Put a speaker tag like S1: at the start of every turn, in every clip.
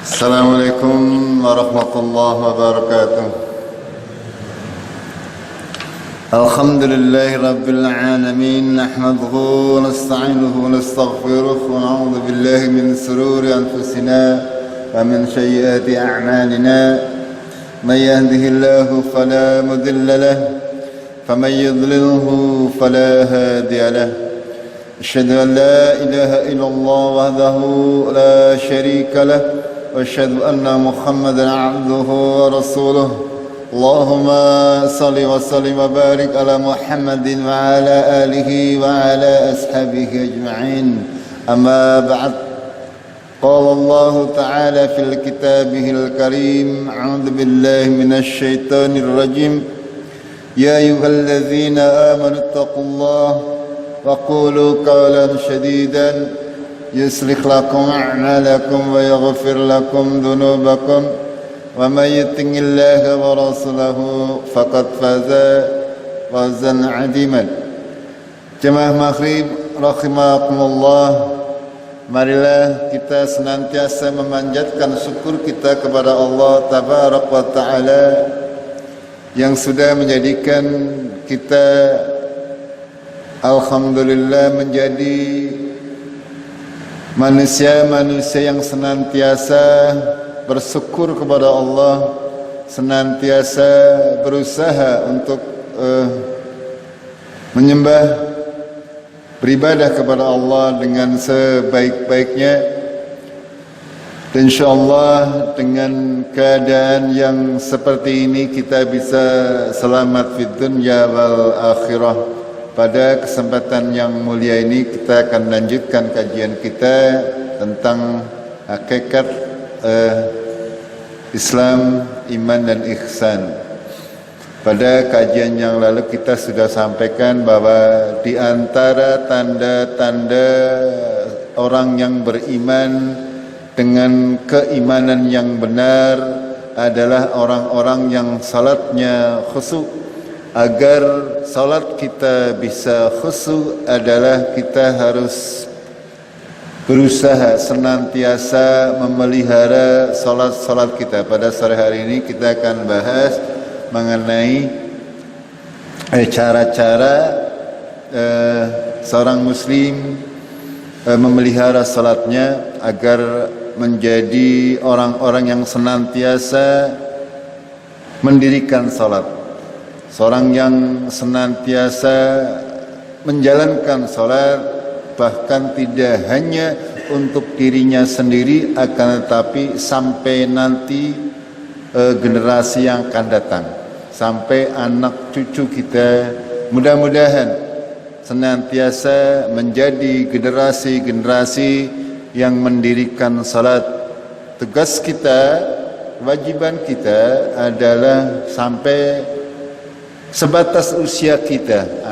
S1: Assalamualaikum warahmatullahi wabarakatuh. Alhamdulillahi rabbil alamin, nahmaduhu wa nasta'inuhu wa nastaghfiruh wa na'udzu billahi min shururi anfusina wa min sayyiati a'malina. May yahdihillahu fala mudilla lahu wa may yudlilhu fala hadiya lahu. Asyhadu an la ilaha illallah wahdahu la syarika lahu wa asyhadu anna Muhammadan 'abduhu wa rasuluh. Allahumma salli wa sallim wa barik ala Muhammadin wa ala alihi wa ala ashabihi ajma'in. Amma ba'd. Qala Allah ta'ala fil kitabihil karim. A'udzu billahi minasy syaithanir rajim. Ya ayyuhalladzina amanu taqullaha وقولوا قولا سديدا يصلح لكم أعمالكم ويغفر لكم ذنوبكم ومن يطع الله ورسوله فقد فاز فوزا عظيما. Jemaah Maghrib rahimakumullah, marilah kita senantiasa memanjatkan syukur kita kepada Allah Tabaraka wa Ta'ala yang sudah menjadikan kita alhamdulillah menjadi manusia-manusia yang senantiasa bersyukur kepada Allah, senantiasa berusaha untuk menyembah, beribadah kepada Allah dengan sebaik-baiknya. Dan insyaallah dengan keadaan yang seperti ini kita bisa selamat fid dunya wal akhirah. Pada kesempatan yang mulia ini kita akan lanjutkan kajian kita tentang hakikat Islam, iman dan ihsan. Pada kajian yang lalu kita sudah sampaikan bahwa di antara tanda-tanda orang yang beriman dengan keimanan yang benar adalah orang-orang yang salatnya khusyuk. Agar salat kita bisa khusyuk adalah kita harus berusaha senantiasa memelihara salat kita. Pada sore hari ini kita akan bahas mengenai cara-cara seorang muslim memelihara salatnya agar menjadi orang-orang yang senantiasa mendirikan salat. Seorang yang senantiasa menjalankan salat, bahkan tidak hanya untuk dirinya sendiri, akan tetapi sampai nanti generasi yang akan datang, sampai anak cucu kita, mudah-mudahan senantiasa menjadi generasi-generasi yang mendirikan salat. Tugas kita, kewajiban kita adalah sampai sebatas usia kita,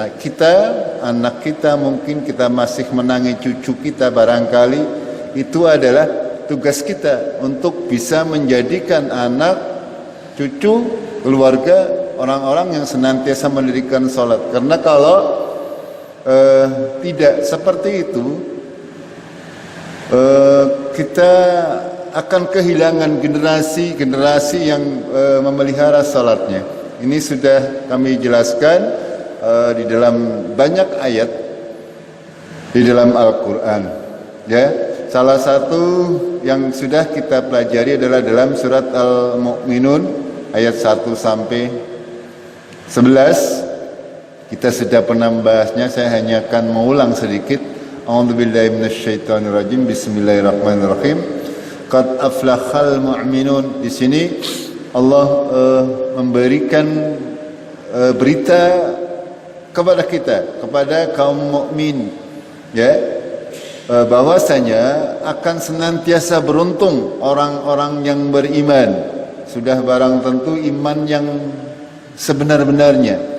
S1: anak kita, mungkin kita masih menangi cucu kita barangkali, itu adalah tugas kita untuk bisa menjadikan anak, cucu, keluarga, orang-orang yang senantiasa mendirikan salat. Karena kalau tidak seperti itu, kita akan kehilangan generasi-generasi yang memelihara salatnya. Ini sudah kami jelaskan di dalam banyak ayat di dalam Al-Quran. Ya, salah satu yang sudah kita pelajari adalah dalam surat Al-Mu'minun ayat 1 sampai 11. Kita sudah pernah membahasnya, saya hanya akan mengulang sedikit. A'udzubillahi minasyaitonirrajim. Bismillahirrahmanirrahim. Qad aflakhal mu'minun. Di sini Allah memberikan berita kepada kita, kepada kaum mukmin, ya, bahwasanya akan senantiasa beruntung orang-orang yang beriman. Sudah barang tentu iman yang sebenar-benarnya.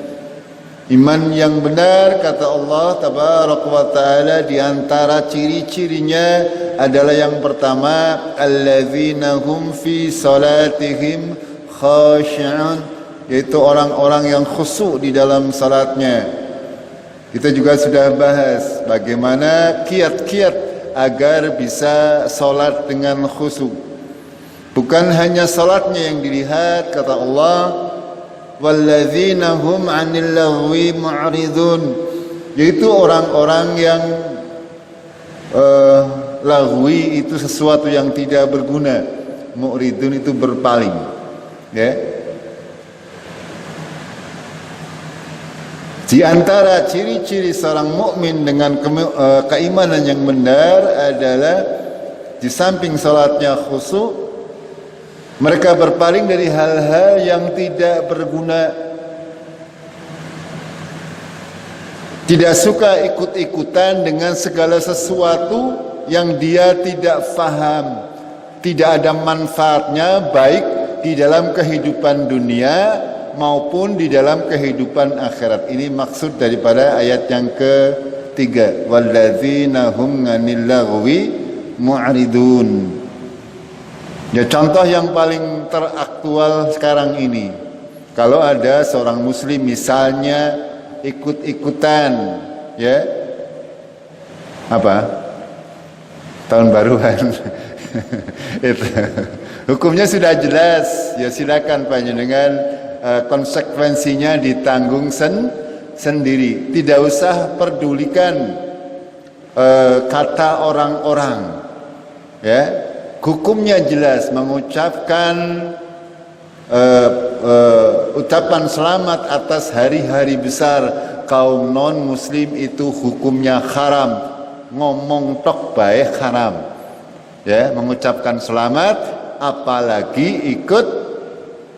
S1: Iman yang benar, kata Allah Tabaraka wa Ta'ala, di antara ciri-cirinya adalah yang pertama, alladzina hum fi salatihim khashi'un, yaitu orang-orang yang khusyuk di dalam salatnya. Kita juga sudah bahas bagaimana kiat-kiat agar bisa salat dengan khusyuk. Bukan hanya salatnya yang dilihat, kata Allah, walladzina hum 'anil lagwi mu'ridun, yaitu orang-orang yang lagwi itu sesuatu yang tidak berguna, mu'ridun itu berpaling, ya. Di antara ciri-ciri seorang mukmin dengan keimanan yang benar adalah di samping salatnya khusyuk, mereka berpaling dari hal-hal yang tidak berguna. Tidak suka ikut-ikutan dengan segala sesuatu yang dia tidak faham, tidak ada manfaatnya baik di dalam kehidupan dunia maupun di dalam kehidupan akhirat. Ini maksud daripada ayat yang ketiga, walladzina hum 'anil lagwi mu'ridun. Ya, contoh yang paling teraktual sekarang ini, kalau ada seorang muslim misalnya ikut-ikutan, ya, apa, tahun baruan itu hukumnya sudah jelas, ya silakan panjenengan konsekuensinya ditanggung sendiri. Tidak usah pedulikan kata orang-orang, ya. Hukumnya jelas, mengucapkan ucapan selamat atas hari-hari besar kaum non muslim itu hukumnya haram. Ngomong tok bae haram, ya, mengucapkan selamat apalagi ikut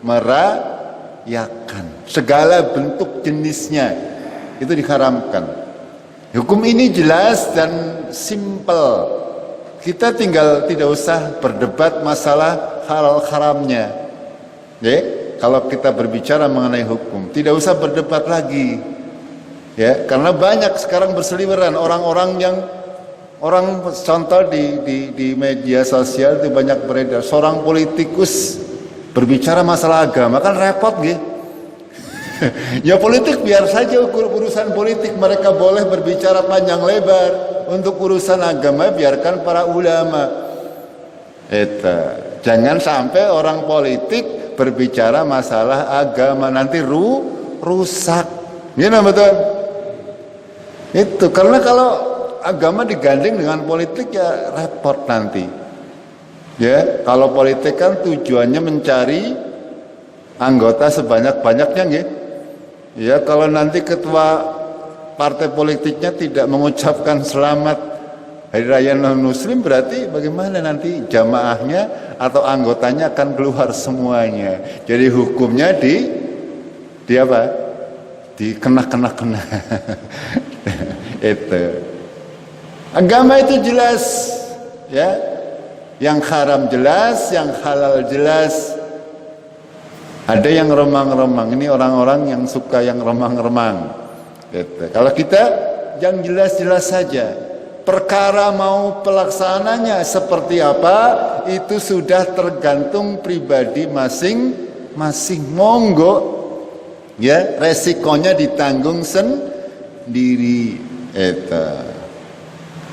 S1: merayakan, segala bentuk jenisnya itu diharamkan. Hukum ini jelas dan simpel. Kita tinggal tidak usah berdebat masalah halal haramnya, ya. Kalau kita berbicara mengenai hukum, tidak usah berdebat lagi, ya, karena banyak sekarang berseliweran orang-orang yang contoh di media sosial itu banyak beredar seorang politikus berbicara masalah agama, kan repot gitu. Ya politik biar saja, urusan politik mereka boleh berbicara panjang lebar. Untuk urusan agama biarkan para ulama. Jangan sampai orang politik berbicara masalah agama nanti rusak. Ya betul. Itu karena kalau agama digandeng dengan politik ya repot nanti. Ya, kalau politik kan tujuannya mencari anggota sebanyak-banyaknya, gitu. Ya, kalau nanti ketua partai politiknya tidak mengucapkan selamat hari raya non-muslim, berarti bagaimana nanti jamaahnya atau anggotanya akan keluar semuanya. Jadi hukumnya di apa? Dikena. Itu. Agama itu jelas, ya. Yang haram jelas, yang halal jelas. Ada yang remang-remang, ini orang-orang yang suka yang remang-remang. Gitu. Kalau kita yang jelas-jelas saja, perkara mau pelaksananya seperti apa itu sudah tergantung pribadi masing-masing. Monggo, ya, resikonya ditanggung sendiri.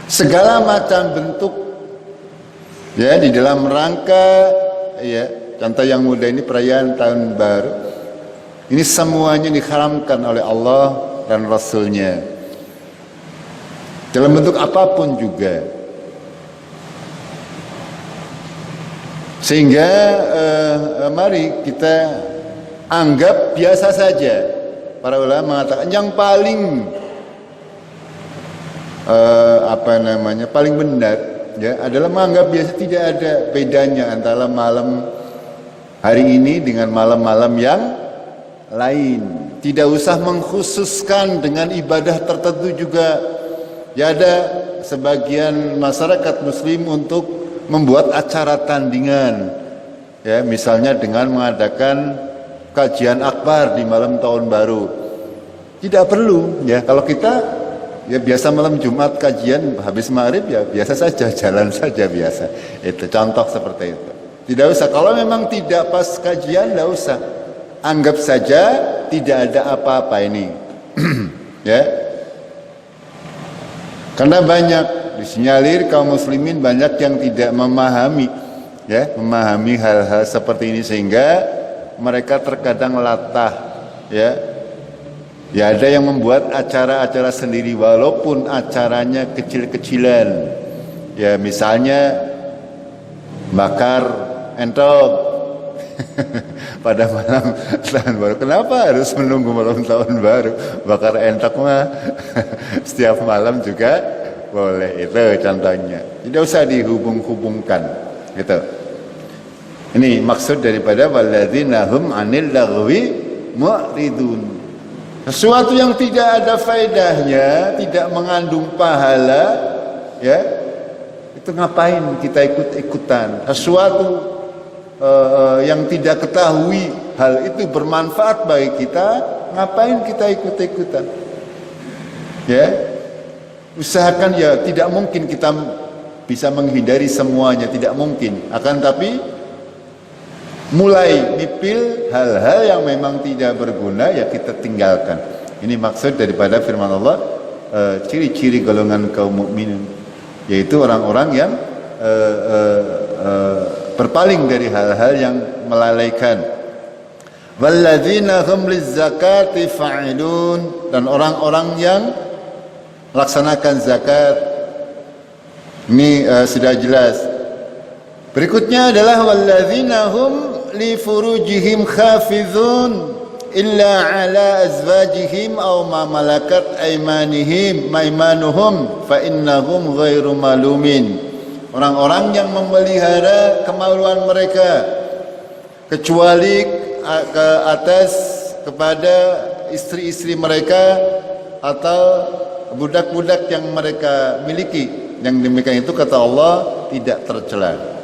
S1: Segala macam bentuk, ya, di dalam rangka, ya. Contoh yang mudah ini perayaan tahun baru. Ini semuanya diharamkan oleh Allah dan Rasulnya. Dalam bentuk apapun juga. Sehingga mari kita anggap biasa saja. Para ulama mengatakan yang paling paling benar, ya, adalah menganggap biasa, tidak ada bedanya antara malam hari ini dengan malam-malam yang lain. Tidak usah mengkhususkan dengan ibadah tertentu juga. Ya, ada sebagian masyarakat muslim untuk membuat acara tandingan, ya, misalnya dengan mengadakan kajian akbar di malam tahun baru. Tidak perlu, ya. Kalau kita, ya, biasa malam Jumat kajian habis maghrib, ya biasa saja, jalan saja biasa. Itu contoh seperti itu. Tidak usah, kalau memang tidak pas kajian, tidak usah. Anggap saja tidak ada apa-apa ini. Ya. Karena banyak disinyalir kaum muslimin banyak yang tidak memahami ya, memahami hal-hal seperti ini sehingga mereka terkadang latah, ya. Ya ada yang membuat acara-acara sendiri walaupun acaranya kecil-kecilan. Ya misalnya bakar entok pada malam tahun baru. Kenapa harus menunggu malam tahun baru? Bakar entok mah setiap malam juga boleh. Itu contohnya. Tidak usah dihubung-hubungkan. Gitu. Ini maksud daripada walladzina hum 'anil lagwi mu'ridun. Sesuatu yang tidak ada faedahnya, tidak mengandung pahala, ya. Itu ngapain kita ikut-ikutan? Sesuatu yang tidak ketahui hal itu bermanfaat bagi kita, ngapain kita ikut-ikutan? Ya, usahakan ya, tidak mungkin kita bisa menghindari semuanya, tidak mungkin. Akan tapi mulai nipil hal-hal yang memang tidak berguna ya kita tinggalkan. Ini maksud daripada firman Allah, ciri-ciri golongan kaum mukminin, yaitu orang-orang yang berpaling dari hal-hal yang melalaikan. Walladzina hum lizzakati fa'ilun, dan orang-orang yang melaksanakan zakat. Ini sudah jelas. Berikutnya adalah walladzina hum li furujihim khafizun illa ala azwajihim aw ma malakat aymanuhum fa innahum ghairu malumin. Orang-orang yang memelihara kemaluan mereka kecuali ke atas kepada istri-istri mereka atau budak-budak yang mereka miliki. Yang demikian itu kata Allah tidak tercela.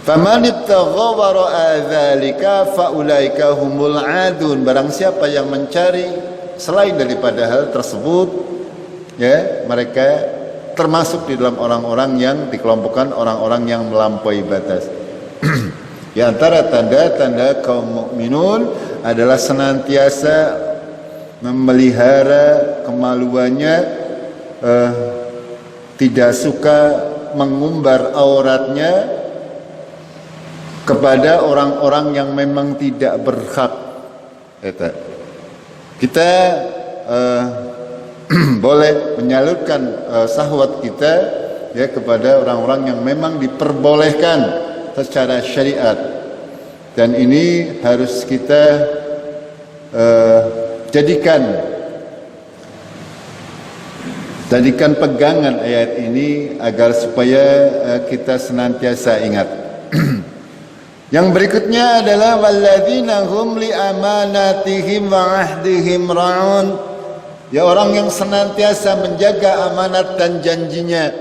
S1: Faman ibtagha wara'a dzalika faulaika humul adun. Barang siapa yang mencari selain daripada hal tersebut, ya, mereka termasuk di dalam orang-orang yang dikelompokkan orang-orang yang melampaui batas. Di antara tanda-tanda kaum mukminun adalah senantiasa memelihara kemaluannya, tidak suka mengumbar auratnya kepada orang-orang yang memang tidak berhak. Kita boleh menyalurkan syahwat kita ya kepada orang-orang yang memang diperbolehkan secara syariat, dan ini harus kita jadikan pegangan ayat ini agar supaya kita senantiasa ingat. Yang berikutnya adalah walladzina hum li amanatihim wa ahdihim ra'un. Ya, orang yang senantiasa menjaga amanat dan janjinya.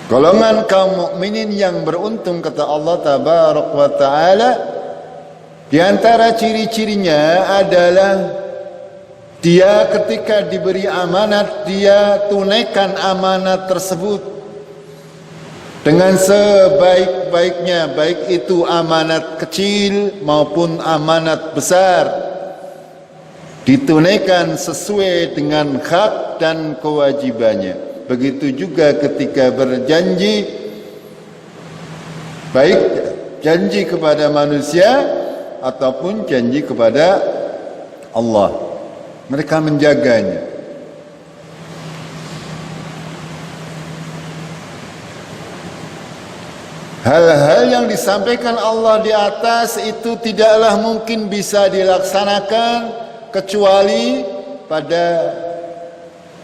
S1: Golongan kaum mukminin yang beruntung kata Allah tabarak wa taala, di antara ciri-cirinya adalah dia ketika diberi amanat, dia tunaikan amanat tersebut dengan sebaik-baiknya, baik itu amanat kecil maupun amanat besar, ditunaikan sesuai dengan hak dan kewajibannya. Begitu juga ketika berjanji, baik janji kepada manusia ataupun janji kepada Allah, mereka menjaganya. Hal-hal yang disampaikan Allah di atas itu tidaklah mungkin bisa dilaksanakan kecuali pada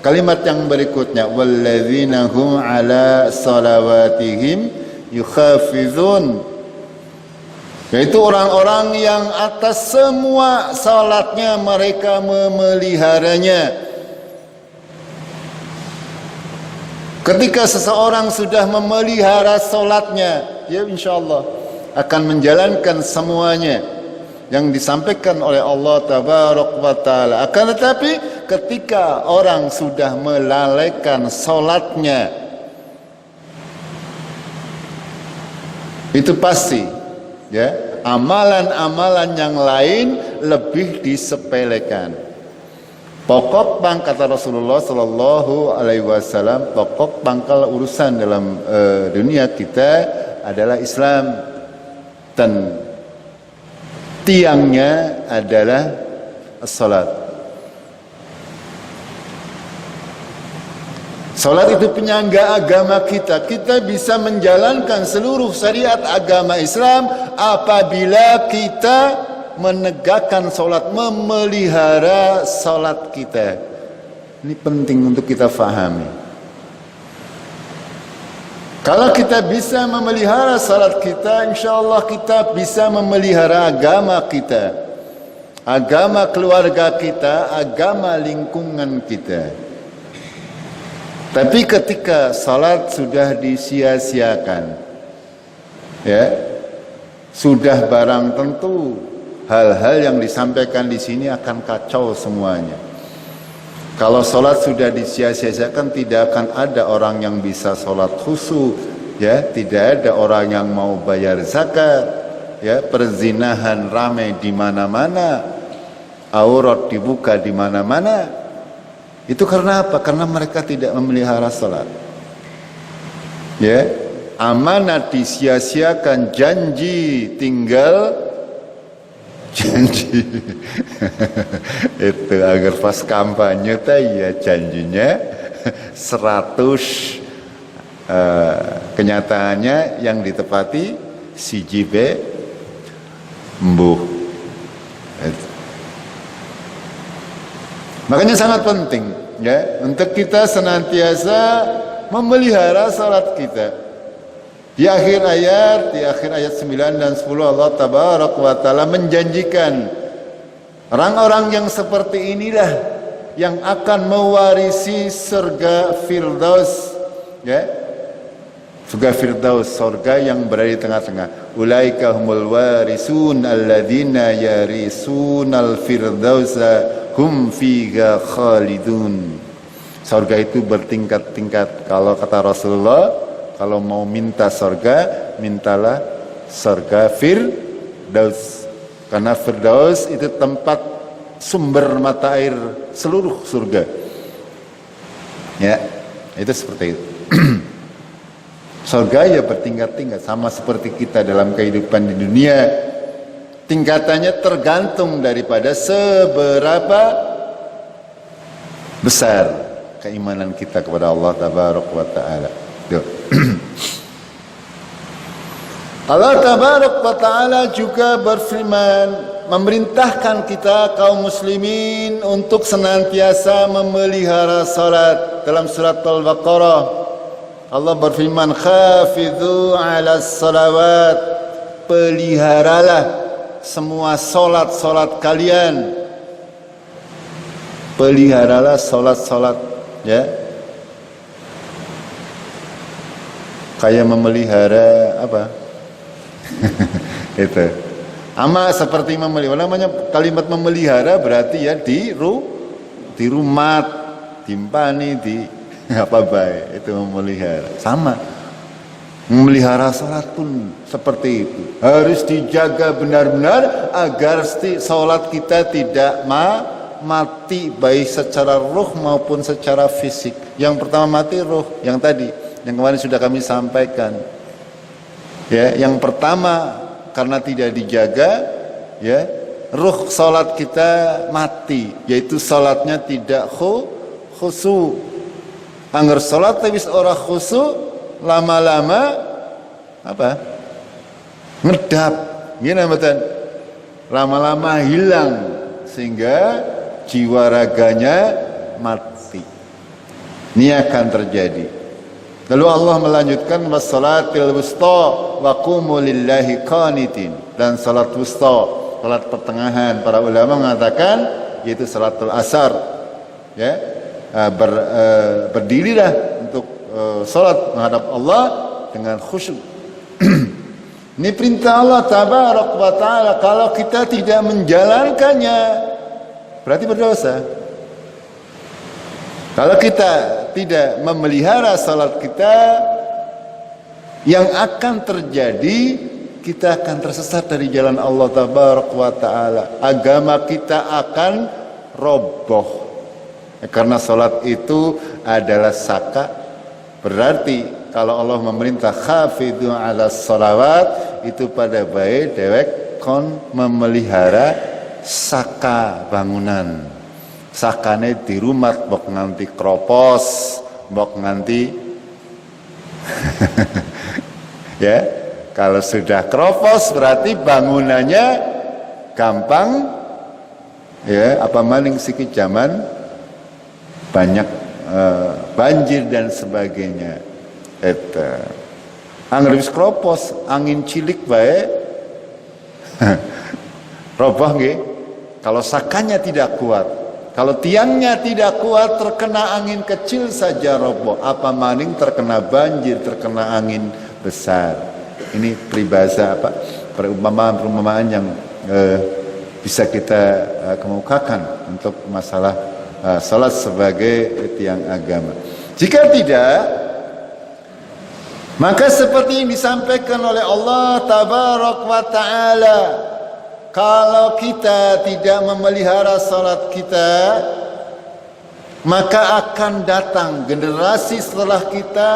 S1: kalimat yang berikutnya, walladzina hum ala salawatihim yukhafizun, yaitu orang-orang yang atas semua salatnya mereka memeliharanya. Ketika seseorang sudah memelihara solatnya, dia insyaallah akan menjalankan semuanya yang disampaikan oleh Allah tabarak wa ta'ala. Akan tetapi ketika orang sudah melalaikan solatnya, itu pasti ya, amalan-amalan yang lain lebih disepelekan. Pokok kata Rasulullah Sallallahu Alaihi Wasallam, pokok pangkal urusan dalam dunia kita adalah Islam, dan tiangnya adalah salat. Salat itu penyangga agama kita. Kita bisa menjalankan seluruh syariat agama Islam apabila kita menegakkan salat, memelihara salat kita. Ini penting untuk kita fahami. Kalau kita bisa memelihara salat kita, insya Allah kita bisa memelihara agama kita, agama keluarga kita, agama lingkungan kita. Tapi ketika salat sudah disia-siakan, ya, sudah barang tentu hal-hal yang disampaikan di sini akan kacau semuanya. Kalau sholat sudah disia-siakan, tidak akan ada orang yang bisa sholat khusyuk, ya, tidak ada orang yang mau bayar zakat, ya, perzinahan ramai di mana-mana, aurat dibuka di mana-mana. Itu karena apa? Karena mereka tidak memelihara sholat. Ya, amanat disia-siakan, janji tinggal janji itu agar pas kampanye ya janjinya 100, kenyataannya yang ditepati si jibe mbuh. Makanya sangat penting, ya, untuk kita senantiasa memelihara salat kita. Di akhir ayat 9 dan 10 Allah Tabaraka wa Ta'ala menjanjikan orang-orang yang seperti inilah yang akan mewarisi surga Firdaus, ya. Surga Firdaus, surga yang berada di tengah-tengah. Ulaika humul warisun alladzina yarisunal firdausa hum fiha khalidun. Surga itu bertingkat-tingkat. Kalau kata Rasulullah, kalau mau minta surga, mintalah surga Firdaus. Karena Firdaus itu tempat sumber mata air seluruh surga. Ya, itu seperti itu. Surga ya bertingkat-tingkat, sama seperti kita dalam kehidupan di dunia. Tingkatannya tergantung daripada seberapa besar keimanan kita kepada Allah Tabaraka wa Ta'ala. Allah Tabaraka wa Ta'ala juga berfirman, memerintahkan kita kaum muslimin untuk senantiasa memelihara salat. Dalam surat Al-Baqarah Allah berfirman, khafidhu ala salawat, peliharalah semua salat-salat kalian, peliharalah salat-salat, ya. Kayak memelihara apa? Itu. Ama seperti memelihara, namanya kalimat memelihara berarti ya di rumah, timpani, di apa baik, itu memelihara. Sama. Memelihara salat pun seperti itu. Harus dijaga benar-benar agar salat kita tidak mati, baik secara ruh maupun secara fisik. Yang pertama mati ruh, yang tadi yang kemarin sudah kami sampaikan, ya. Yang pertama karena tidak dijaga, ya, ruh salat kita mati, yaitu salatnya tidak khusyuk. Angger salat tapi ora khusyuk, lama-lama apa? Ngedap, gini mboten. Lama-lama hilang sehingga jiwa raganya mati. Ini akan terjadi. Lalu Allah melanjutkan wassalatil wusta wa qumu lillahi qanitin, dan salat wusta, salat pertengahan, para ulama mengatakan yaitu salatul asar, ya. Berdirilah untuk salat menghadap Allah dengan khusyuk. Ini perintah Allah Tabaraka wa Ta'ala. Kalau kita tidak menjalankannya berarti berdosa. Kalau kita tidak memelihara salat kita, yang akan terjadi, kita akan tersesat dari jalan Allah Tabaraka wa Ta'ala. Agama kita akan roboh. Karena sholat itu adalah saka, berarti kalau Allah memerintah hafidhu ala sholawat, itu pada baik dewek kon memelihara saka bangunan. Sakane di rumah bok nganti kropos, bok nganti ya, kalau sudah kropos berarti bangunannya gampang ya, apa maning sikit zaman banyak banjir dan sebagainya. Angin kropos, angin cilik baik roboh nggih. Kalau sakanya tidak kuat, kalau tiangnya tidak kuat, terkena angin kecil saja roboh, apa maning terkena banjir, terkena angin besar. Ini peribahasa apa, perumpamaan yang bisa kita kemukakan untuk masalah salat sebagai tiang agama. Jika tidak, maka seperti yang disampaikan oleh Allah Tabarak wa Ta'ala, kalau kita tidak memelihara salat kita, maka akan datang generasi setelah kita,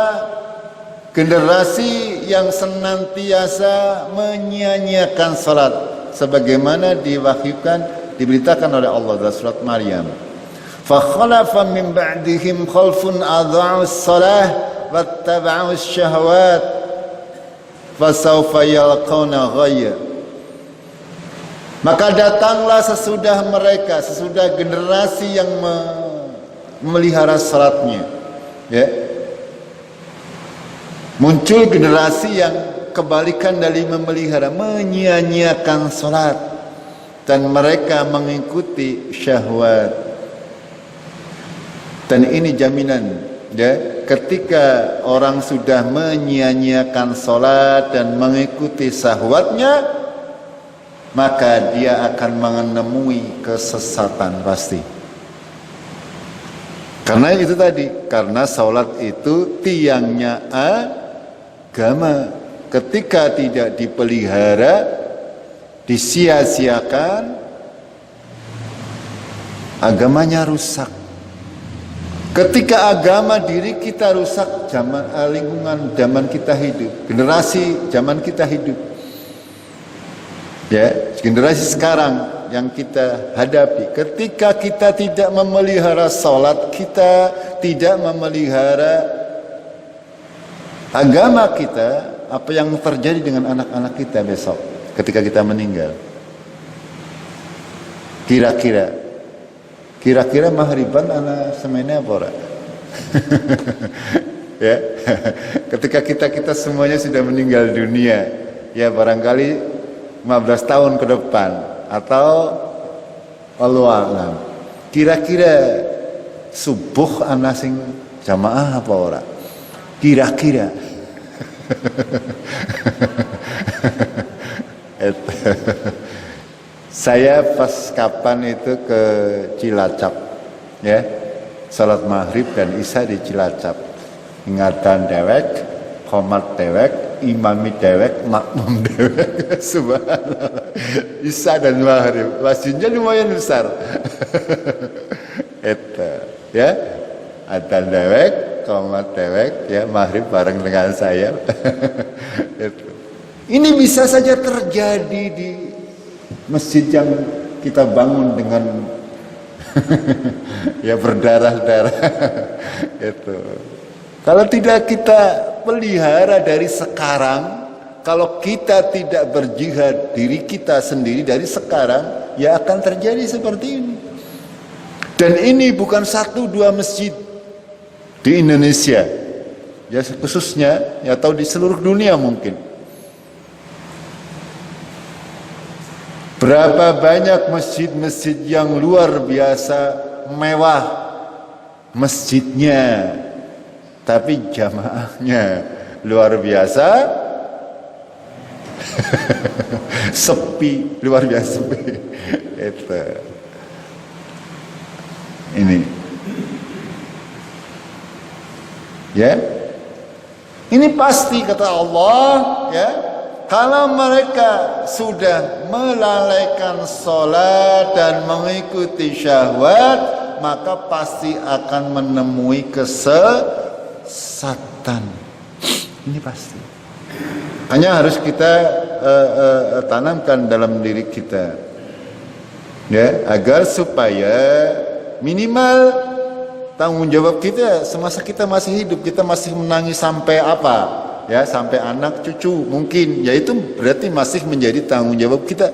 S1: generasi yang senantiasa menyia-nyiakan salat, sebagaimana diwahyukan, diberitakan oleh Allah dalam surat Maryam. Fakhalafa min ba'dihim khalfun adha'us salah wattaba'us syahwat fasawfa yalqawna ghayya. Maka datanglah sesudah mereka, sesudah generasi yang memelihara salatnya, ya, muncul generasi yang kebalikan dari memelihara, menyia-nyiakan salat, dan mereka mengikuti syahwat. Dan ini jaminan, ya, ketika orang sudah menyia-nyiakan salat dan mengikuti syahwatnya, maka dia akan menemui kesesatan pasti. Karena itu tadi, karena salat itu tiangnya agama. Ketika tidak dipelihara, disia-siakan, agamanya rusak. Ketika agama diri kita rusak, lingkungan zaman kita hidup, generasi zaman kita hidup, ya, generasi sekarang yang kita hadapi, ketika kita tidak memelihara salat kita, tidak memelihara agama kita, apa yang terjadi dengan anak-anak kita besok ketika kita meninggal? Kira-kira mahriban anak semene apa ora? Ya. Ketika kita semuanya sudah meninggal dunia, ya barangkali 15 tahun ke depan atau wallahu a'lam. Kira-kira subuh anak sing jamaah apa ora? Kira-kira. Saya pas kapan itu ke Cilacap, ya, salat maghrib dan isya di Cilacap, ingatan dewek, qomat dewek, imami dewek, makmum dewek, subhanallah, isya dan maghrib, masjidnya lumayan besar, itu, ya, adzan dewek, qomat dewek, ya, maghrib bareng dengan saya, itu. Ini bisa saja terjadi di masjid yang kita bangun dengan ya berdarah-darah itu. Kalau tidak kita pelihara dari sekarang, kalau kita tidak berjihad diri kita sendiri dari sekarang, ya akan terjadi seperti ini. Dan ini bukan 1-2 masjid di Indonesia, ya khususnya, ya, atau di seluruh dunia mungkin. Berapa banyak masjid-masjid yang luar biasa mewah masjidnya, tapi jamaahnya luar biasa sepi, luar biasa sepi. Itu. Ini. Ya. Ini pasti kata Allah, ya. Kalau mereka sudah melalaikan sholat dan mengikuti syahwat, maka pasti akan menemui kesesatan. Ini pasti. Hanya harus kita tanamkan dalam diri kita, ya, agar supaya minimal tanggung jawab kita semasa kita masih hidup, kita masih menangis sampai apa, ya, sampai anak cucu mungkin, ya itu berarti masih menjadi tanggung jawab kita.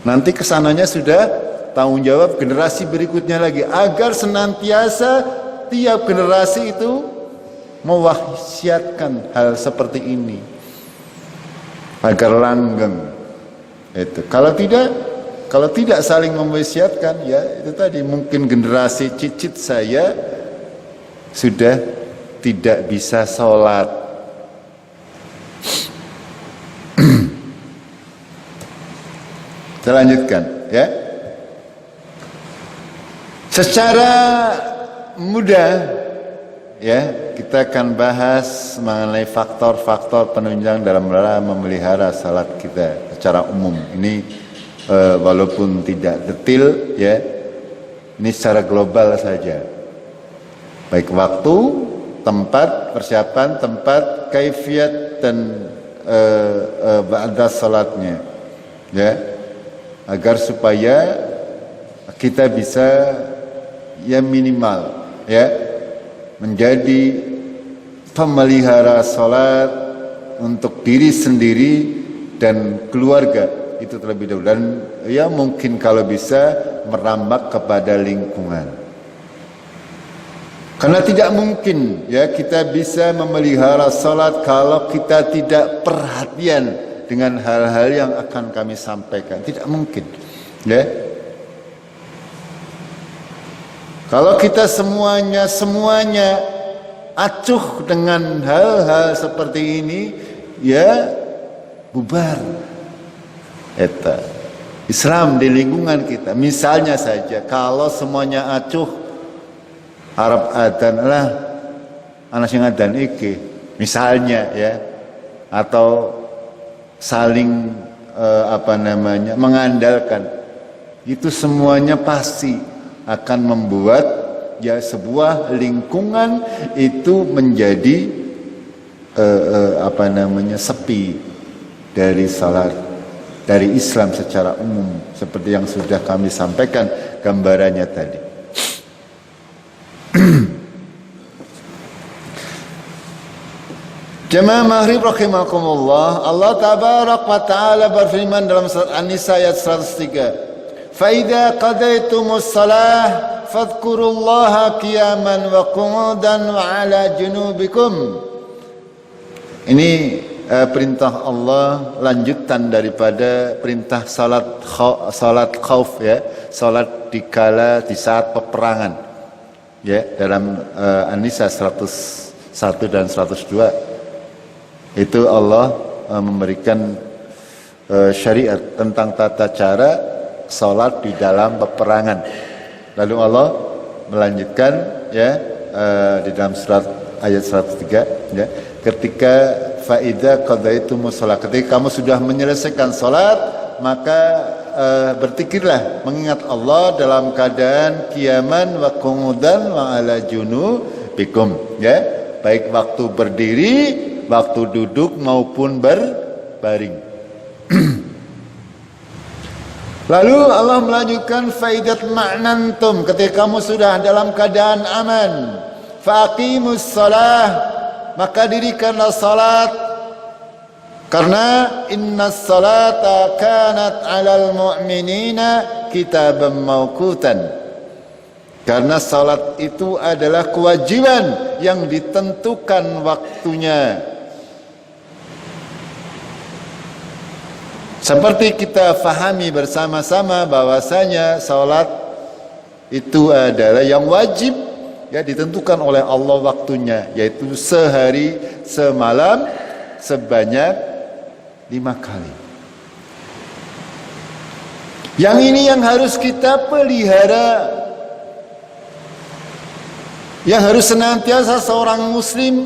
S1: Nanti kesananya sudah tanggung jawab generasi berikutnya lagi, agar senantiasa tiap generasi itu mewasiatkan hal seperti ini agar langgeng. Itu kalau tidak saling mewasiatkan, ya itu tadi, mungkin generasi cicit saya sudah tidak bisa sholat. Saya lanjutkan, ya. Secara mudah, ya, kita akan bahas mengenai faktor-faktor penunjang dalam memelihara salat kita secara umum. Ini walaupun tidak detail, ya, ini secara global saja. Baik waktu, tempat, persiapan tempat, kaifiat dan ba'da salatnya, ya, agar supaya kita bisa, ya, minimal, ya, menjadi pemelihara salat untuk diri sendiri dan keluarga itu terlebih dahulu, dan ya mungkin kalau bisa merambah kepada lingkungan, karena tidak mungkin, ya, kita bisa memelihara salat kalau kita tidak perhatian dengan hal-hal yang akan kami sampaikan. Tidak mungkin, ya. Kalau kita semuanya acuh dengan hal-hal seperti ini, ya bubar eta Islam di lingkungan kita. Misalnya saja kalau semuanya acuh Arab adan lah anak sing adan iki misalnya, ya, atau saling mengandalkan, itu semuanya pasti akan membuat, ya, sebuah lingkungan itu menjadi sepi dari salat, dari Islam secara umum, seperti yang sudah kami sampaikan gambarannya tadi. Jemaah maghrib rahimakumullah, Allah tabarak wa ta'ala berfirman dalam surat An-Nisa ayat 103, fa idza qadaytumus shalah fadhkurullaha qiyaman wa qu'udan wa 'ala junubikum. Ini perintah Allah, lanjutan daripada perintah salat khauf, ya, salat dikala di saat peperangan, ya, dalam An-Nisa 101 dan 102. Itu Allah memberikan syariat tentang tata cara salat di dalam peperangan. Lalu Allah melanjutkan, ya, di dalam surat ayat 103, ya, ketika faida qadaitumus shalah, ketika kamu sudah menyelesaikan salat, maka berzikirlah, mengingat Allah dalam keadaan qiyaman wa qu'udan wa 'ala junubikum, ya, baik waktu berdiri, waktu duduk maupun berbaring. Lalu Allah melanjutkan faidat ma'nantum, ketika kamu sudah dalam keadaan aman, faqimus shalah, maka dirikanlah salat, karena innas salata kanat 'alal mu'minina kitaban mauqutan, karena salat itu adalah kewajiban yang ditentukan waktunya. Seperti kita fahami bersama-sama bahwasanya salat itu adalah yang wajib, ya, ditentukan oleh Allah waktunya, yaitu sehari semalam sebanyak 5 kali. Yang ini yang harus kita pelihara, yang harus senantiasa seorang muslim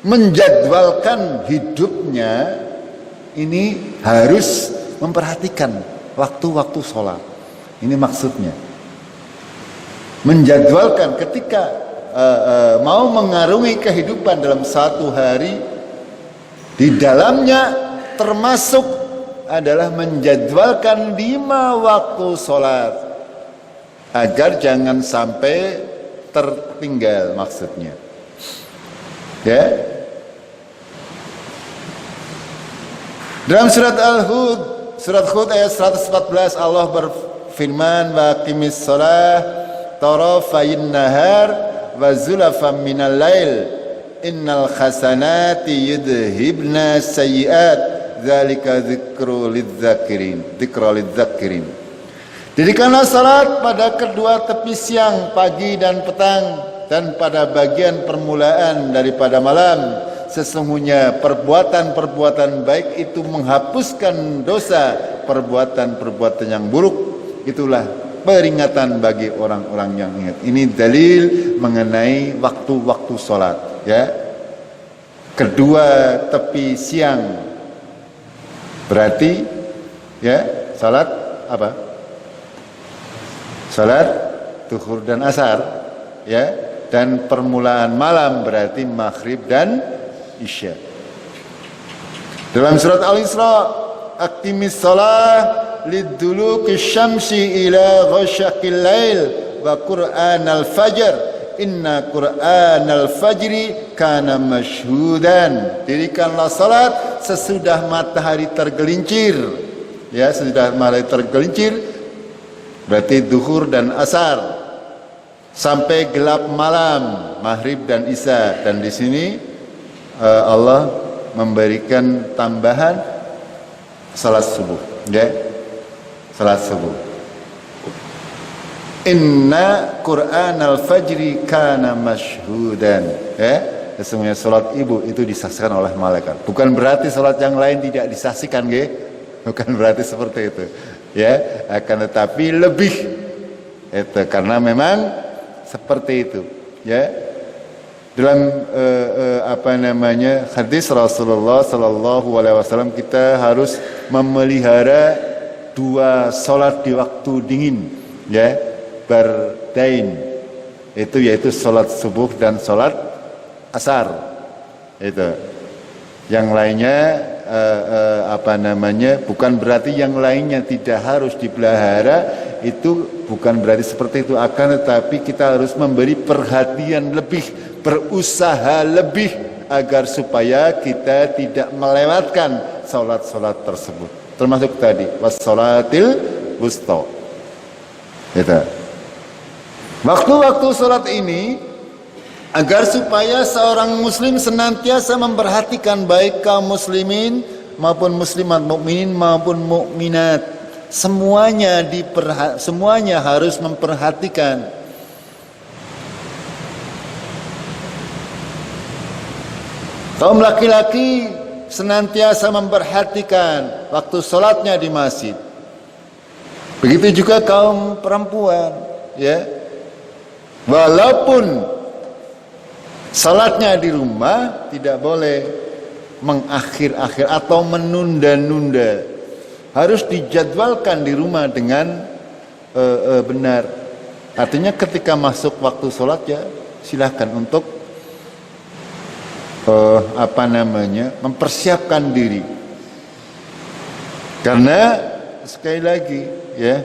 S1: menjadwalkan hidupnya. Ini harus memperhatikan waktu-waktu sholat. Ini maksudnya. menjadwalkan ketika mau mengarungi kehidupan dalam satu hari, di dalamnya termasuk adalah menjadwalkan 5 waktu sholat agar jangan sampai tertinggal, maksudnya ya. Dalam surat Al-Hud, surat Hud ayat 114, Allah berfirman, wa aqimis shalah tarafayn nahar wa zulafan minal lail innal hasanati yudhibna sayyiat dzalika dzikru lidzakirin. Dirikanlah salat pada kedua tepi siang, pagi dan petang, dan pada bagian permulaan daripada malam. Sesungguhnya perbuatan-perbuatan baik itu menghapuskan dosa perbuatan-perbuatan yang buruk. Itulah peringatan bagi orang-orang yang ingat. Ini dalil mengenai waktu-waktu sholat, ya. Kedua tepi siang berarti ya salat apa? Salat zuhur dan asar, ya. Dan permulaan malam berarti maghrib dan isya. Dalam surat Al-Isra, aqimis shalah liduluki syamsi ila ghasyaqil lail wa qur'anal fajr inna qur'anal fajri kana masyhudan. Dirikanlah salat sesudah matahari tergelincir, ya, sesudah matahari tergelincir berarti zuhur dan asar, sampai gelap malam, maghrib dan isya. Dan di sini Allah memberikan tambahan salat subuh, ya, salat subuh. Inna Qur'anal fajri kana masyhudan, ya. Sesungguhnya salat ibu itu disaksikan oleh malaikat. Bukan berarti salat yang lain tidak disaksikan, ya. Bukan berarti seperti itu, ya. Akan tetapi lebih itu karena memang seperti itu, ya. Dalam hadis Rasulullah Sallallahu Alaihi Wasallam, kita harus memelihara 2 salat di waktu dingin, ya, bardain, itu yaitu salat subuh dan salat asar. Itu yang lainnya bukan berarti yang lainnya tidak harus dipelihara, itu bukan berarti seperti itu, akan tetapi kita harus memberi perhatian lebih, berusaha lebih agar supaya kita tidak melewatkan salat-salat tersebut, termasuk tadi wassalatil wusta. Gitu. Waktu-waktu salat ini agar supaya seorang muslim senantiasa memperhatikan, baik kaum muslimin maupun muslimat, mukminin maupun mukminat, semuanya harus memperhatikan. Kaum laki-laki senantiasa memperhatikan waktu sholatnya di masjid. Begitu juga kaum perempuan, ya. Walaupun salatnya di rumah, tidak boleh mengakhir-akhir atau menunda-nunda. Harus dijadwalkan di rumah dengan benar. Artinya ketika masuk waktu sholat, ya silahkan untuk mempersiapkan diri. Karena sekali lagi, ya,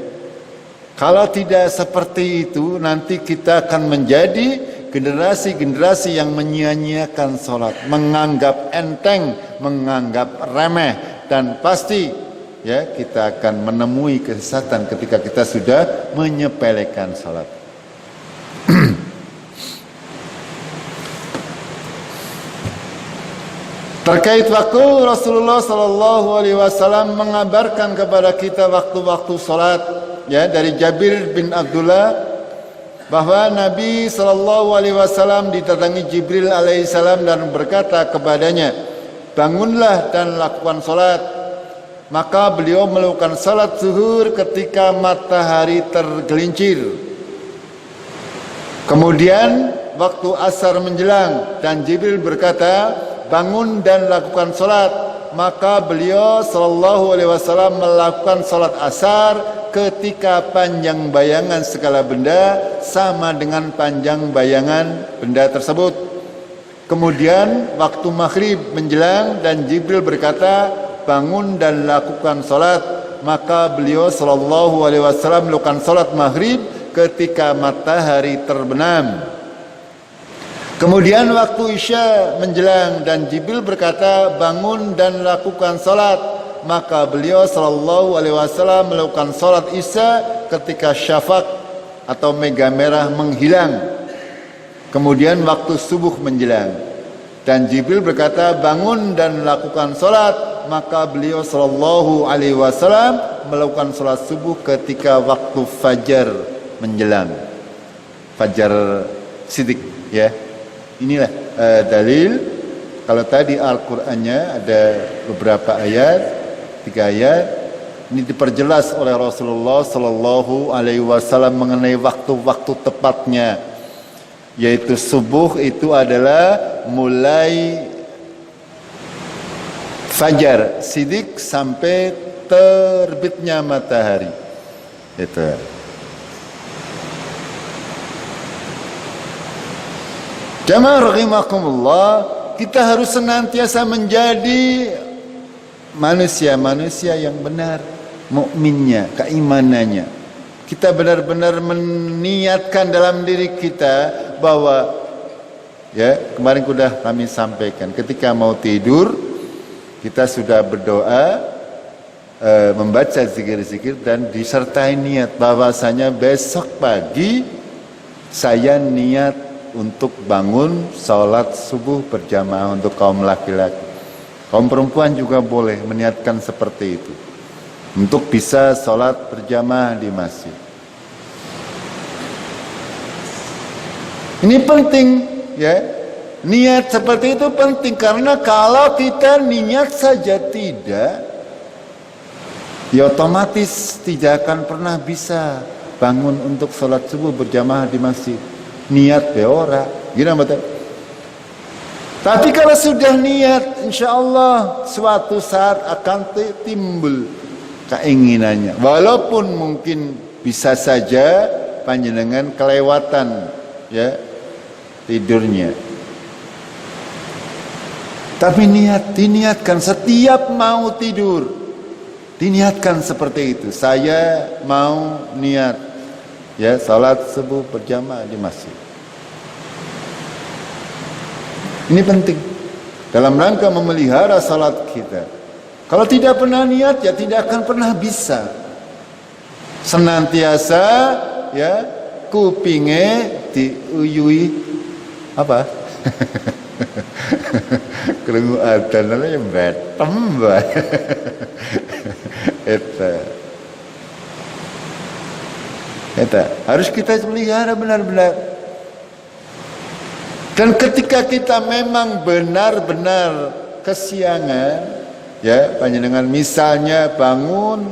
S1: kalau tidak seperti itu, nanti kita akan menjadi generasi-generasi yang menyia-nyiakan sholat, menganggap enteng, menganggap remeh, dan pasti, ya, kita akan menemui kesesatan ketika kita sudah menyepelekan sholat. Terkait waktu, Rasulullah Sallallahu Alaihi Wasallam mengabarkan kepada kita waktu-waktu sholat, ya, dari Jabir bin Abdullah bahwa Nabi Sallallahu Alaihi Wasallam didatangi Jibril alaihissalam dan berkata kepadanya, bangunlah dan lakukan sholat. Maka beliau melakukan sholat zuhur ketika matahari tergelincir. Kemudian waktu asar menjelang dan Jibril berkata, bangun dan lakukan sholat. Maka beliau Sallallahu Alaihi Wasallam melakukan sholat asar ketika panjang bayangan segala benda sama dengan panjang bayangan benda tersebut. Kemudian waktu maghrib menjelang dan Jibril berkata, bangun dan lakukan salat. Maka beliau sallallahu alaihi wasallam melakukan salat maghrib ketika matahari terbenam. Kemudian waktu Isya menjelang dan Jibril berkata, bangun dan lakukan salat. Maka beliau sallallahu alaihi wasallam melakukan salat Isya ketika syafaq atau mega merah menghilang. Kemudian waktu subuh menjelang dan Jibril berkata, bangun dan lakukan salat. Maka beliau sallallahu alaihi wasallam melakukan salat subuh ketika waktu fajar menjelang. Fajar Siddiq, ya. Inilah dalil. Kalau tadi Al-Qur'annya ada beberapa ayat, 3 ayat, ini diperjelas oleh Rasulullah sallallahu alaihi wasallam mengenai waktu-waktu tepatnya, yaitu subuh itu adalah mulai fajar Siddiq sampai terbitnya matahari. Itu. Jamaah rahimakumullah, kita harus senantiasa menjadi manusia-manusia yang benar, mukminnya, keimanannya. Kita benar-benar meniatkan dalam diri kita bahwa, ya, kemarin sudah kami sampaikan, ketika mau tidur kita sudah berdoa, membaca zikir-zikir dan disertai niat bahwasanya besok pagi saya niat untuk bangun sholat subuh berjamaah untuk kaum laki-laki. Kaum perempuan juga boleh meniatkan seperti itu, untuk bisa sholat berjamaah di masjid. Ini penting, ya. Niat seperti itu penting, karena kalau kita niat saja tidak, ya otomatis tidak akan pernah bisa bangun untuk sholat subuh berjamaah di masjid. Niat beora, gimana betul? Tapi kalau sudah niat, insya Allah suatu saat akan timbul keinginannya. Walaupun mungkin bisa saja panjenengan kelewatan, ya, tidurnya. Tapi diniatkan setiap mau tidur, diniatkan seperti itu. Saya mau niat, ya, salat subuh berjamaah di masjid. Ini penting dalam rangka memelihara salat kita. Kalau tidak pernah niat, ya tidak akan pernah bisa. Senantiasa, ya, kupinge diuyui apa? Krungu adzan ya betem bae. Eta harus kita pelihara benar-benar. Dan ketika kita memang benar-benar kesiangan, ya, panjenengan misalnya bangun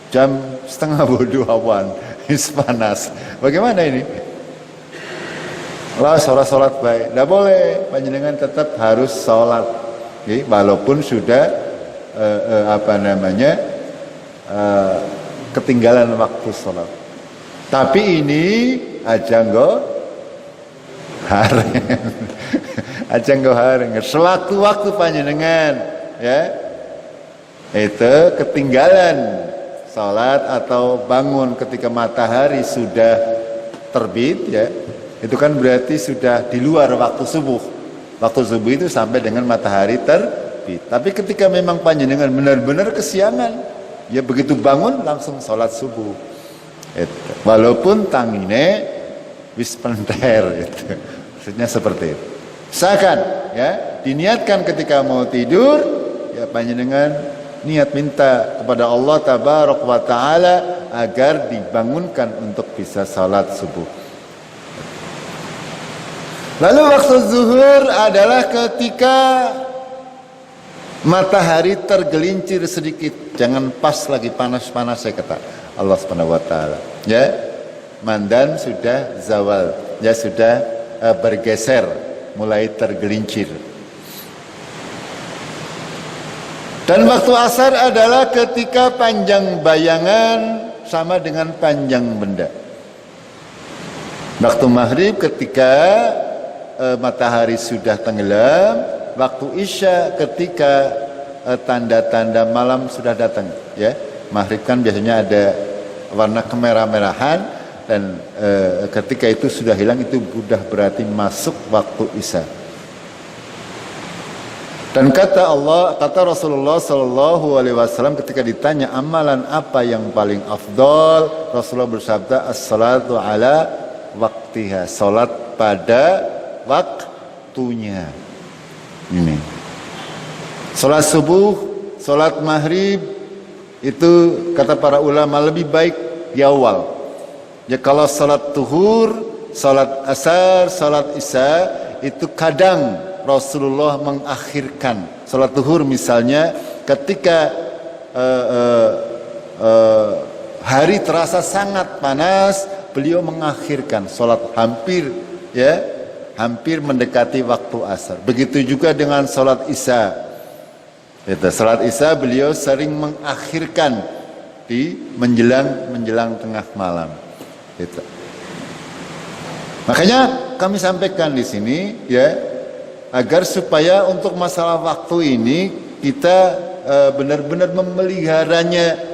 S1: jam 11:30 panas, bagaimana ini? Lah sholat baik, tidak boleh. Panjenengan tetap harus sholat, okay? Walaupun sudah ketinggalan waktu sholat. Tapi ini aja hareng, sewaktu-waktu panjenengan, ya, itu ketinggalan sholat atau bangun ketika matahari sudah terbit, ya, itu kan berarti sudah di luar waktu subuh. Waktu subuh itu sampai dengan matahari terbit. Tapi ketika memang panjenengan benar-benar kesiangan, ya begitu bangun langsung sholat subuh. Itu. Walaupun tangine wis penter, itu. Maksudnya seperti itu. Misalkan, ya, diniatkan ketika mau tidur, ya panjenengan niat minta kepada Allah tabaraka wa taala agar dibangunkan untuk bisa salat subuh. Lalu waktu zuhur adalah ketika matahari tergelincir sedikit, jangan pas lagi panas-panas, saya kata Allah Subhanahu wa taala. Ya, mandan sudah zawal, ya sudah bergeser, mulai tergelincir. Dan waktu asar adalah ketika panjang bayangan sama dengan panjang benda. Waktu maghrib ketika matahari sudah tenggelam, waktu isya ketika tanda-tanda malam sudah datang. Ya, maghrib kan biasanya ada warna kemerah-merahan, dan ketika itu sudah hilang, itu sudah berarti masuk waktu isya. Dan kata Rasulullah Sallallahu Alaihi Wasallam ketika ditanya amalan apa yang paling afdol, Rasulullah bersabda as-salatu ala waktiha, salat pada waktunya. Ini salat subuh, salat maghrib itu kata para ulama lebih baik di awal. Ya, kalau salat zuhur, salat asar, salat isya itu kadang Rasulullah mengakhirkan. Salat zuhur misalnya ketika hari terasa sangat panas, beliau mengakhirkan salat hampir mendekati waktu asar. Begitu juga dengan salat isya. Salat isya beliau sering mengakhirkan di menjelang tengah malam. Makanya kami sampaikan di sini ya, agar supaya untuk masalah waktu ini kita benar-benar memeliharanya.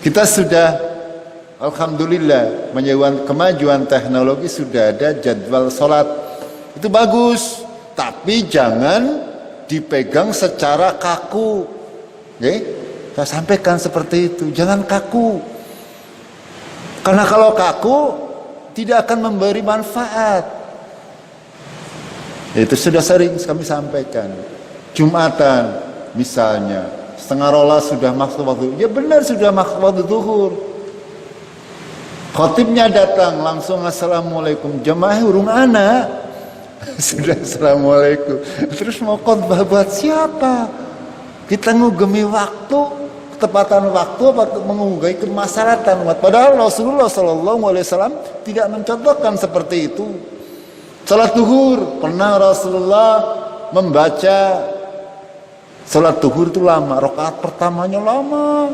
S1: Kita sudah alhamdulillah kemajuan teknologi, sudah ada jadwal sholat. Itu bagus, tapi jangan dipegang secara kaku. Saya sampaikan seperti itu, jangan kaku. Karena kalau kaku tidak akan memberi manfaat. Itu sudah sering kami sampaikan. Jumatan misalnya 11:30 sudah masuk waktu. Ya benar, sudah masuk waktu zuhur. Khotibnya datang langsung assalamualaikum. Jamaah urung anak sudah assalamualaikum. Terus mau khotbah buat siapa? Kita ngugemi waktu, ketepatan waktu, apa mengugemi kemaslahatan umat. Padahal Rasulullah SAW tidak mencontohkan seperti itu. Salat zuhur, pernah Rasulullah membaca salat zuhur itu lama, rakaat pertamanya lama.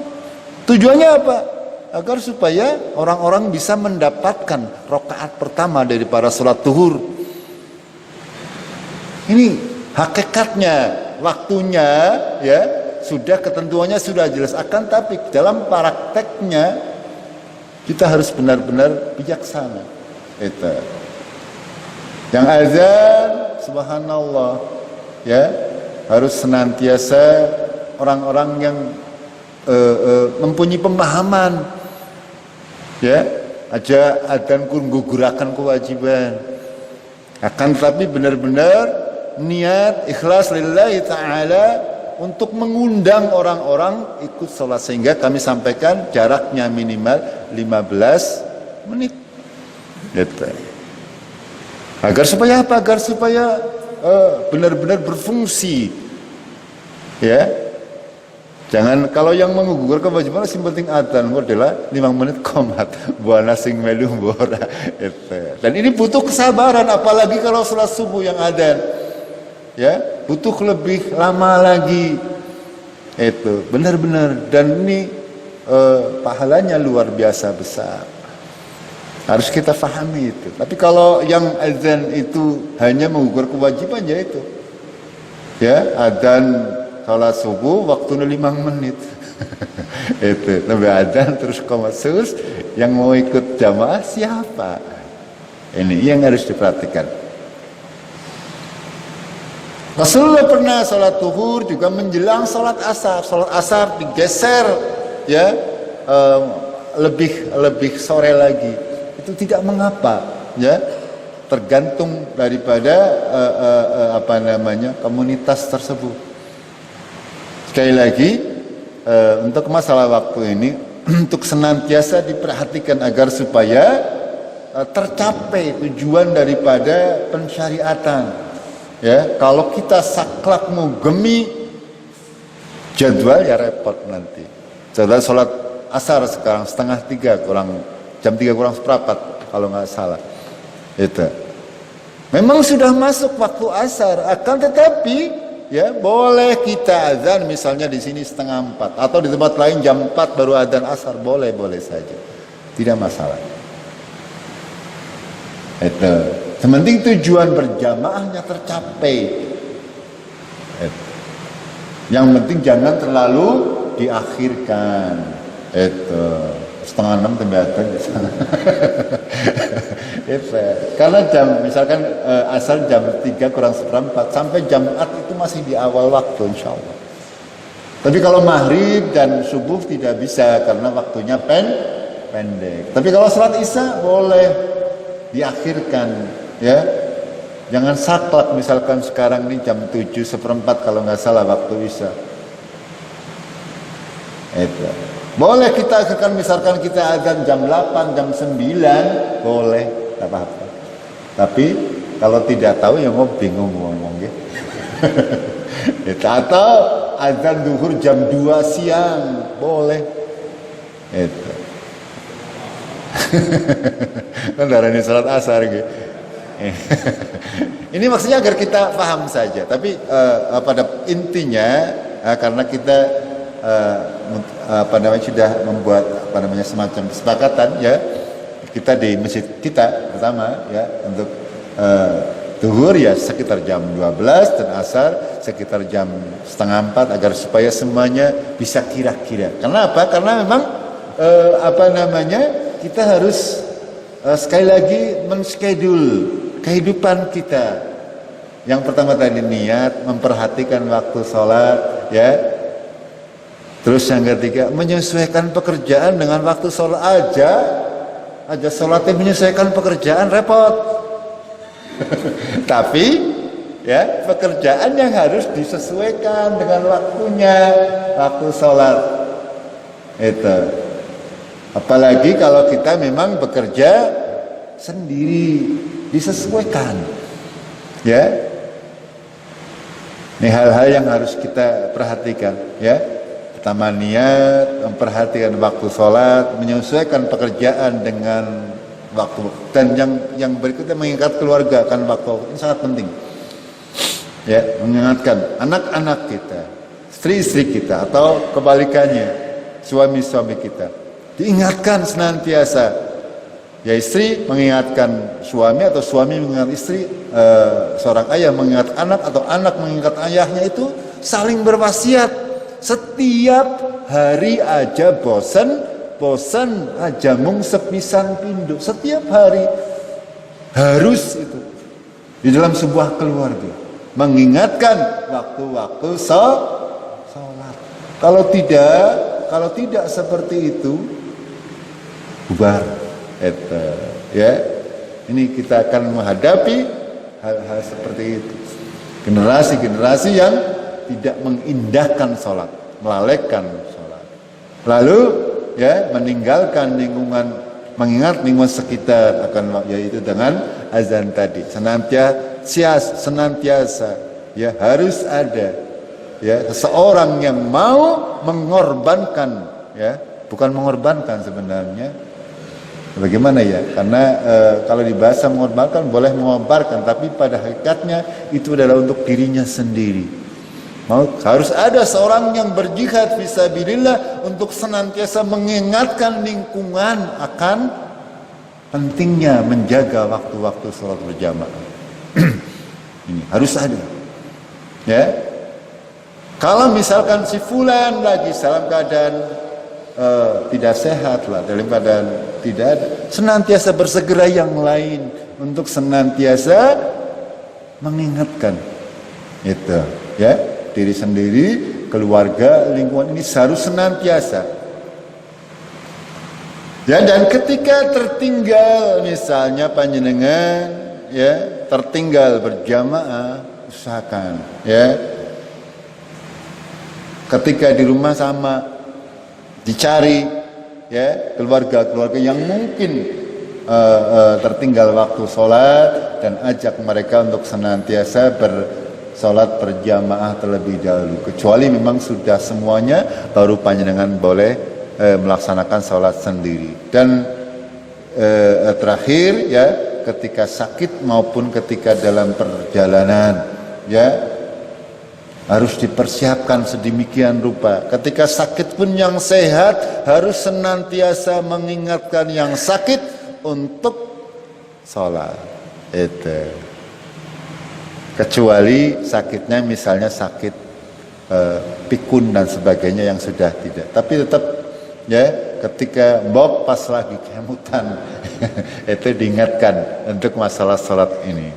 S1: Tujuannya apa? Agar supaya orang-orang bisa mendapatkan rakaat pertama dari para salat zuhur. Ini hakikatnya, waktunya ya, sudah ketentuannya sudah jelas, akan tapi dalam prakteknya kita harus benar-benar bijaksana. Itu. Yang azan, subhanallah, ya, harus senantiasa orang-orang yang mempunyai pemahaman, ya, aja adzan gugurakan kewajiban, akan tetapi benar-benar niat ikhlas lillahi ta'ala untuk mengundang orang-orang ikut sholat, sehingga kami sampaikan jaraknya minimal 15 menit. Gitu. Agar supaya apa? Agar supaya benar-benar berfungsi. Ya. Jangan kalau yang menggugurkan kewajiban sing penting adzan adalah 5 menit komat buana sing melu mbora. Dan ini butuh kesabaran, apalagi kalau salat subuh yang adzan. Ya, butuh lebih lama lagi. Itu benar-benar, dan ini pahalanya luar biasa besar. Harus kita pahami itu. Tapi kalau yang azan itu hanya mengukur kewajiban, ya itu. Ya, azan salat subuh waktunya 5 menit. Itu, lebih azan terus qomat sus, yang mau ikut jamaah siapa? Ini yang harus diperhatikan. Rasulullah pernah salat zuhur juga menjelang salat asar. Salat asar digeser ya, lebih sore lagi. Itu tidak mengapa, ya, tergantung daripada komunitas tersebut. Sekali lagi, untuk masalah waktu ini untuk senantiasa diperhatikan agar supaya tercapai tujuan daripada pensyariatan. Ya, kalau kita saklek mugemi jadwal, ya repot nanti. Jadwal sholat asar sekarang 2:30 kurang, jam 3 kurang seperempat kalau nggak salah. Itu memang sudah masuk waktu asar, akan tetapi ya boleh kita azan misalnya di sini 3:30 atau di tempat lain jam 4 baru adzan asar, boleh saja, tidak masalah. Itu sementing tujuan berjamaahnya tercapai. Yang penting jangan terlalu diakhirkan. Itu 5:30 tembakan di sana. Karena misalkan asal jam 3 kurang seperempat sampai jam 4 itu masih di awal waktu insya Allah. Tapi kalau maghrib dan subuh tidak bisa karena waktunya pendek. Tapi kalau sholat isya boleh diakhirkan, ya. Jangan saklek misalkan sekarang ini jam 7:15 kalau nggak salah waktu isya. Itu. Boleh kita akan misalkan kita azan jam 8, jam 9, boleh, tak apa-apa. Tapi kalau tidak tahu ya mau bingung ngomong gitu. Atau azan zuhur jam 2 siang, boleh. Itu. Kan darahnya salat asar gitu. Ini maksudnya agar kita paham saja. Tapi pada intinya karena kita sudah membuat semacam kesepakatan ya, kita di masjid kita pertama ya untuk zuhur ya sekitar jam 12 dan asar sekitar jam 3:30 agar supaya semuanya bisa kira-kira. Karena apa? Karena memang kita harus sekali lagi menschedule kehidupan kita. Yang pertama tadi niat, memperhatikan waktu sholat, ya. Terus yang ketiga menyesuaikan pekerjaan dengan waktu sholat aja sholatnya menyesuaikan pekerjaan repot. Tapi ya pekerjaan yang harus disesuaikan dengan waktunya, waktu sholat itu. Apalagi kalau kita memang bekerja sendiri, disesuaikan, ya. Ini hal-hal yang harus kita perhatikan, ya. Pertama niat, memperhatikan waktu sholat, menyesuaikan pekerjaan dengan waktu, dan yang berikutnya mengingat keluarga kan waktu ini sangat penting, ya. Mengingatkan anak-anak kita, istri-istri kita, atau kebalikannya suami-suami kita, diingatkan senantiasa. Ya istri mengingatkan suami atau suami mengingat istri, seorang ayah mengingat anak atau anak mengingat ayahnya, itu saling berwasiat. Setiap hari aja bosan aja mung sepisan pindho. Setiap hari harus itu di dalam sebuah keluarga mengingatkan waktu-waktu sholat. Kalau tidak seperti itu bubar. Ya, ini kita akan menghadapi hal-hal seperti itu. Generasi-generasi yang tidak mengindahkan sholat, melalaikan sholat. Lalu, ya, meninggalkan lingkungan, mengingat lingkungan sekitar akan, yaitu dengan azan tadi. Senantiasa, ya, harus ada, ya, seseorang yang mau mengorbankan, ya, bukan mengorbankan sebenarnya. Bagaimana ya? Karena kalau di bahasa mengorbankan boleh mengobarkan, tapi pada hakikatnya itu adalah untuk dirinya sendiri. Harus ada seorang yang berjihad fisabilillah untuk senantiasa mengingatkan lingkungan akan pentingnya menjaga waktu-waktu sholat berjamaah. Ini harus ada. Ya. Kalau misalkan si fulan lagi dalam keadaan tidak sehat lah, dalam keadaan tidak ada, senantiasa bersegera yang lain untuk senantiasa mengingatkan itu, ya, diri sendiri, keluarga, lingkungan ini harus senantiasa, ya. Dan ketika tertinggal misalnya panjenengan, ya, tertinggal berjamaah, usahakan, ya, ketika di rumah sama dicari, ya, keluarga-keluarga yang mungkin tertinggal waktu sholat, dan ajak mereka untuk senantiasa bersolat berjamaah terlebih dahulu. Kecuali memang sudah semuanya, baru panjenengan boleh melaksanakan sholat sendiri. Dan terakhir, ya, ketika sakit maupun ketika dalam perjalanan, ya, Harus dipersiapkan sedemikian rupa. Ketika sakit pun yang sehat harus senantiasa mengingatkan yang sakit untuk sholat. Itu. Kecuali sakitnya misalnya sakit pikun dan sebagainya yang sudah tidak. Tapi tetap ya ketika Bob pas lagi kemutan itu diingatkan untuk masalah sholat ini.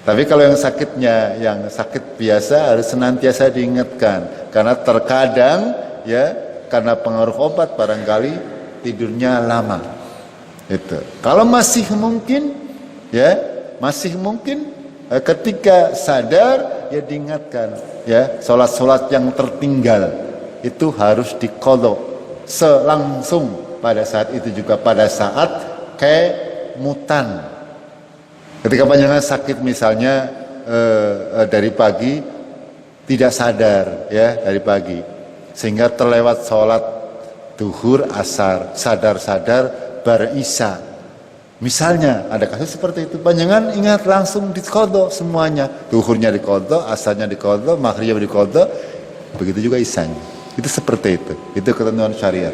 S1: Tapi kalau yang sakitnya, yang sakit biasa harus senantiasa diingatkan. Karena terkadang ya karena pengaruh obat barangkali tidurnya lama. Itu. Kalau masih mungkin ya, masih mungkin ketika sadar ya diingatkan ya sholat-sholat yang tertinggal itu harus diqadha selangsung pada saat itu juga pada saat kemutan. Ketika panjenengan sakit misalnya dari pagi tidak sadar ya dari pagi sehingga terlewat sholat duhur asar sadar-sadar bar isya. Misalnya ada kasus seperti itu, panjenengan ingat langsung diqadha semuanya, duhurnya diqadha, asarnya diqadha, maghribnya diqadha, begitu juga isyanya. Itu seperti itu ketentuan syariat.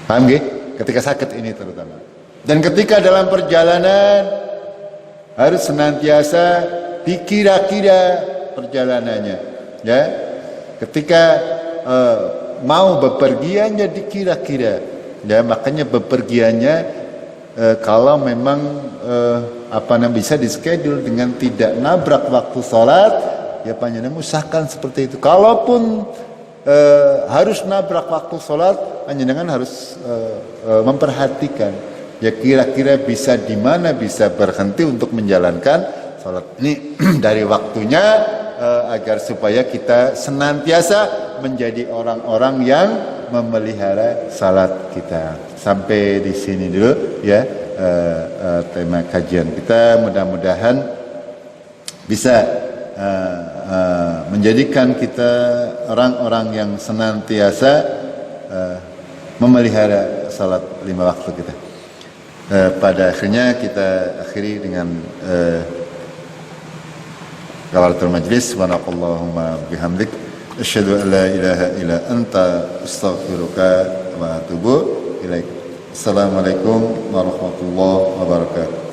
S1: Paham nggih? Ketika sakit ini terutama. Dan ketika dalam perjalanan harus senantiasa dikira-kira perjalanannya. Ya, ketika mau bepergian ya dikira-kira. Ya, makanya bepergiannya kalau memang bisa dischedule dengan tidak nabrak waktu sholat, ya panjenengan usahakan seperti itu. Kalaupun harus nabrak waktu sholat, panjenengan harus memperhatikan ya kira-kira bisa di mana bisa berhenti untuk menjalankan sholat ini dari waktunya agar supaya kita senantiasa menjadi orang-orang yang memelihara salat kita. Sampai di sini dulu ya tema kajian kita, mudah-mudahan bisa menjadikan kita orang-orang yang senantiasa memelihara salat 5 waktu kita. Pada akhirnya kita akhiri dengan kafaratul majlis. Subhanakallahumma bihamdik asyhadu an la ilaha illa anta astaghfiruka wa atubu ilaik. Assalamualaikum warahmatullahi wabarakatuh.